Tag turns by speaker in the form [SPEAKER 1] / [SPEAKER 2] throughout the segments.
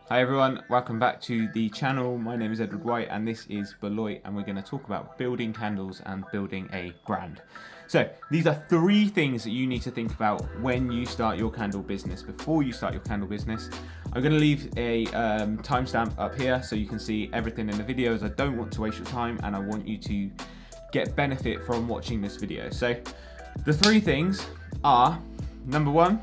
[SPEAKER 1] Hi everyone, welcome back to the channel. My name is Edward White and this is Beloit, and we're going to talk about building candles and building a brand. So these are three things that you need to think about when you start your candle business, before you start your candle business. I'm going to leave a timestamp up here so you can see everything in the videos. I don't want to waste your time and I want you to get benefit from watching this video. So the three things are, number one,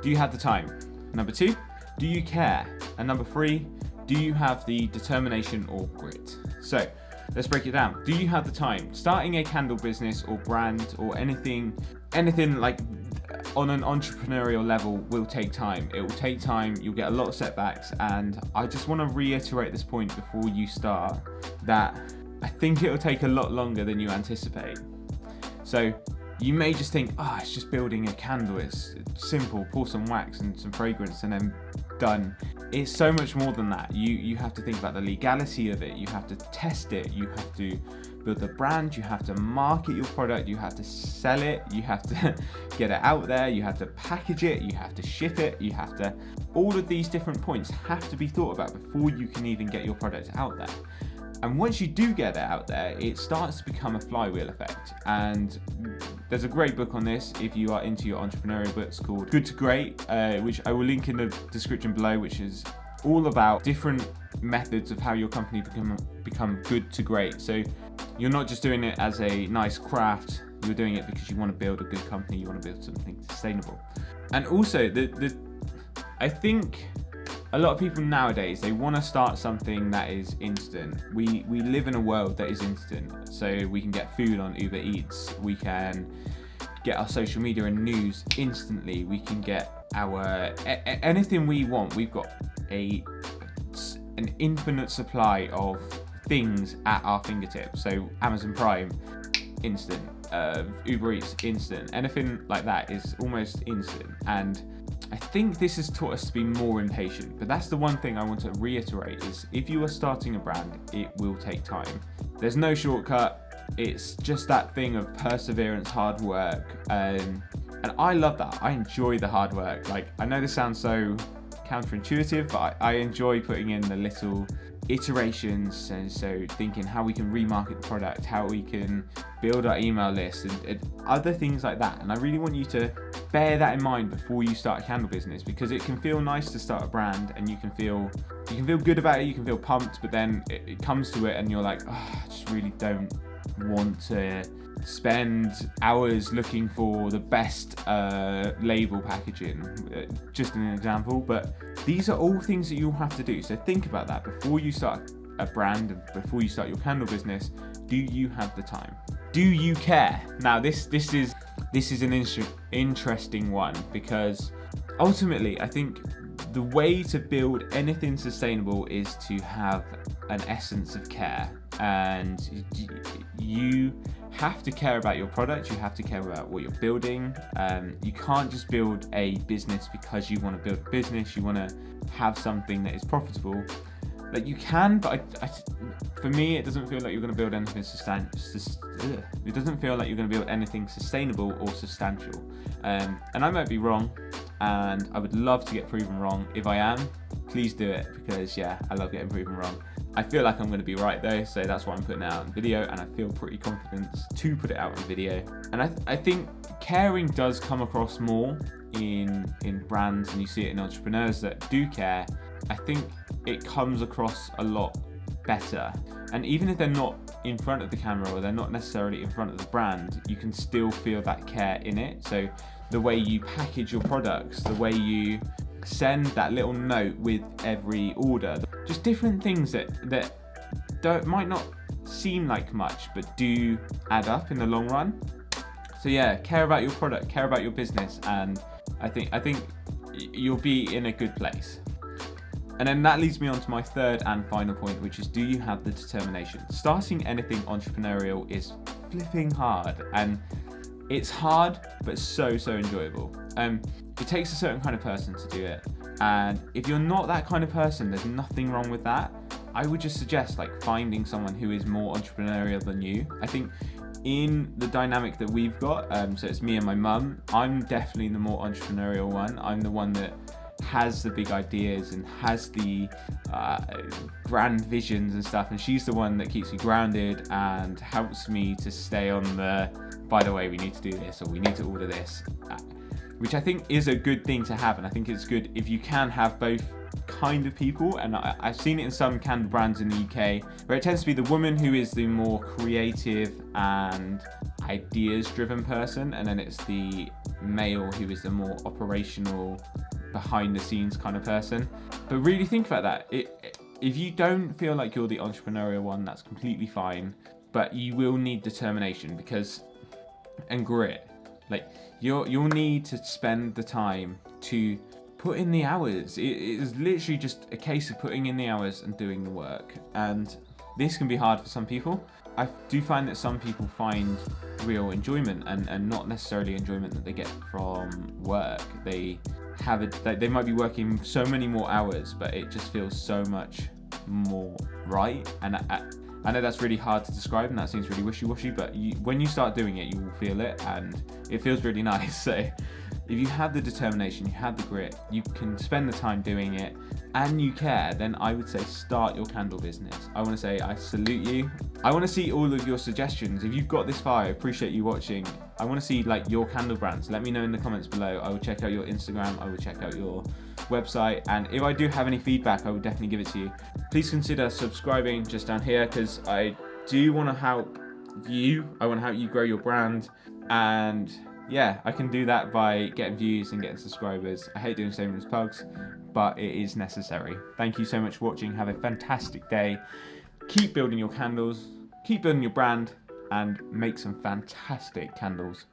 [SPEAKER 1] do you have the time? Number two, do you care? And number three, do you have the determination or grit? So let's break it down. Do you have the time? Starting a candle business or brand or anything like on an entrepreneurial level will take time. It will take time, you'll get a lot of setbacks, and I just want to reiterate this point before you start, that I think it'll take a lot longer than you anticipate. So you may just think, it's just building a candle, it's simple, pour some wax and some fragrance and then done. It's so much more than that. You have to think about the legality of it, you have to test it, you have to build the brand, you have to market your product, you have to sell it, you have to get it out there, you have to package it, you have to ship it, you have to, all of these different points have to be thought about before you can even get your product out there. And once you do get it out there, it starts to become a flywheel effect. And there's a great book on this if you are into your entrepreneurial books, called Good to Great, which I will link in the description below, which is all about different methods of how your company become good to great. So you're not just doing it as a nice craft, you're doing it because you want to build a good company, you want to build something sustainable. And also, I think a lot of people nowadays, they want to start something that is instant. We live in a world that is instant. So we can get food on Uber Eats, we can get our social media and news instantly, we can get our anything we want. We've got an infinite supply of things at our fingertips. So Amazon Prime, instant. Uber Eats, instant. Anything like that is almost instant. And I think this has taught us to be more impatient, but that's the one thing I want to reiterate, is if you are starting a brand, it will take time. There's no shortcut. It's just that thing of perseverance, hard work. And I love that. I enjoy the hard work. Like, I know this sounds so counterintuitive, but I enjoy putting in the little iterations, and so thinking how we can remarket the product, how we can build our email list and other things like that. And I really want you to bear that in mind before you start a candle business, because it can feel nice to start a brand and you can feel good about it, you can feel pumped, but then it comes to it and you're like, I just really don't want to spend hours looking for the best label packaging, just an example. But these are all things that you'll have to do, so think about that before you start a brand and before you start your candle business. Do you have the time? Do you care? Now this is an interesting one, because ultimately I think the way to build anything sustainable is to have an essence of care, and you have to care about your product, you have to care about what you're building. You can't just build a business because you want to build a business, you want to have something that is profitable. Like, you can, but for me, it doesn't feel like you're going to build anything it doesn't feel like you're going to build anything sustainable or substantial. And I might be wrong, and I would love to get proven wrong. If I am, please do it, because I love getting proven wrong. I feel like I'm going to be right though, so that's why I'm putting it out in video, and I feel pretty confident to put it out in video. And I think caring does come across more in brands, and you see it in entrepreneurs that do care. I think it comes across a lot better. And even if they're not in front of the camera, or they're not necessarily in front of the brand, you can still feel that care in it. So the way you package your products, the way you send that little note with every order, just different things that might not seem like much, but do add up in the long run. So care about your product, care about your business, and I think you'll be in a good place. And then that leads me on to my third and final point, which is, do you have the determination? Starting anything entrepreneurial is flipping hard, and it's hard, but so enjoyable. It takes a certain kind of person to do it, and if you're not that kind of person, there's nothing wrong with that. I would just suggest finding someone who is more entrepreneurial than you. I think in the dynamic that we've got, so it's me and my mum, I'm definitely the more entrepreneurial one. I'm the one that has the big ideas and has the grand visions and stuff, and she's the one that keeps me grounded and helps me to stay on the, by the way, we need to do this, or we need to order this, which I think is a good thing to have. And I think it's good if you can have both kind of people, and I've seen it in some candle brands in the UK where it tends to be the woman who is the more creative and ideas driven person, and then it's the male who is the more operational, behind the scenes kind of person. But really think about that. If you don't feel like you're the entrepreneurial one, that's completely fine, but you will need determination and grit. Like you'll need to spend the time to put in the hours. It is literally just a case of putting in the hours and doing the work. And this can be hard for some people. I do find that some people find real enjoyment and not necessarily enjoyment that they get from work. They might be working so many more hours, but it just feels so much more right. And I know that's really hard to describe, and that seems really wishy-washy, but when you start doing it, you will feel it, and it feels really nice. So if you have the determination, you have the grit, you can spend the time doing it, and you care, then I would say start your candle business. I want to say I salute you. I want to see all of your suggestions. If you've got this far, I appreciate you watching. I want to see like your candle brands. Let me know in the comments below. I will check out your Instagram. I will check out your website. And if I do have any feedback, I will definitely give it to you. Please consider subscribing just down here, because I do want to help you. I want to help you grow your brand. And yeah, I can do that by getting views and getting subscribers. I hate doing shameless plugs, but it is necessary. Thank you so much for watching. Have a fantastic day. Keep building your candles, keep building your brand, and make some fantastic candles.